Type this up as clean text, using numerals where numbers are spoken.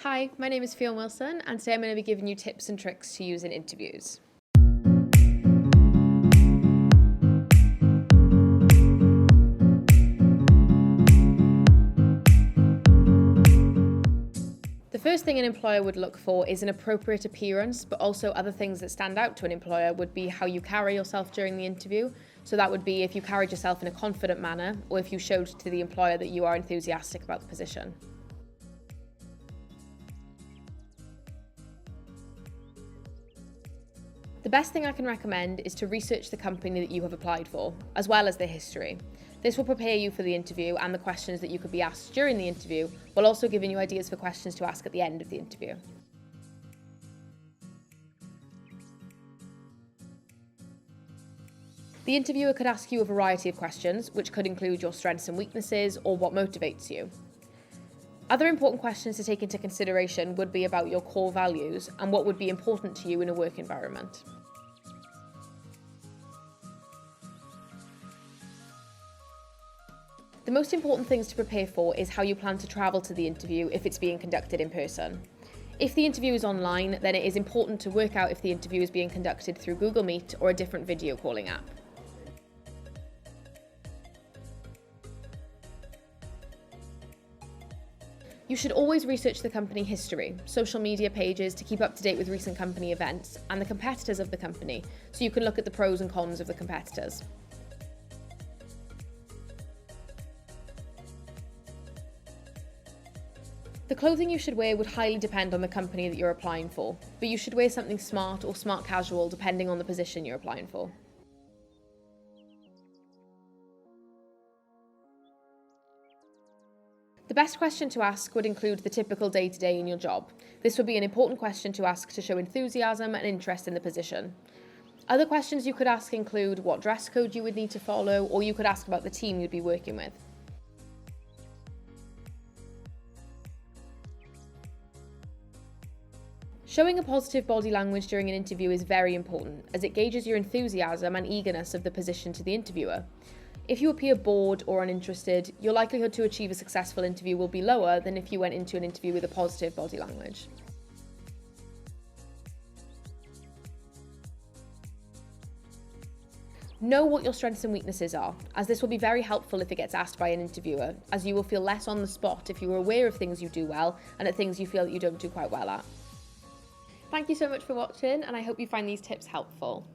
Hi, my name is Fiona Wilson, and today I'm going to be giving you tips and tricks to use in interviews. The first thing an employer would look for is an appropriate appearance, but also other things that stand out to an employer would be how you carry yourself during the interview. So that would be if you carried yourself in a confident manner, or if you showed to the employer that you are enthusiastic about the position. The best thing I can recommend is to research the company that you have applied for, as well as their history. This will prepare you for the interview and the questions that you could be asked during the interview, while also giving you ideas for questions to ask at the end of the interview. The interviewer could ask you a variety of questions, which could include your strengths and weaknesses or what motivates you. Other important questions to take into consideration would be about your core values and what would be important to you in a work environment. The most important things to prepare for is how you plan to travel to the interview if it's being conducted in person. If the interview is online, then it is important to work out if the interview is being conducted through Google Meet or a different video calling app. You should always research the company history, social media pages to keep up to date with recent company events, and the competitors of the company, so you can look at the pros and cons of the competitors. The clothing you should wear would highly depend on the company that you're applying for, but you should wear something smart or smart casual depending on the position you're applying for. The best question to ask would include the typical day-to-day in your job. This would be an important question to ask to show enthusiasm and interest in the position. Other questions you could ask include what dress code you would need to follow, or you could ask about the team you'd be working with. Showing a positive body language during an interview is very important, as it gauges your enthusiasm and eagerness of the position to the interviewer. If you appear bored or uninterested, your likelihood to achieve a successful interview will be lower than if you went into an interview with a positive body language. Know what your strengths and weaknesses are, as this will be very helpful if it gets asked by an interviewer, as you will feel less on the spot if you are aware of things you do well and at things you feel that you don't do quite well at. Thank you so much for watching, and I hope you find these tips helpful.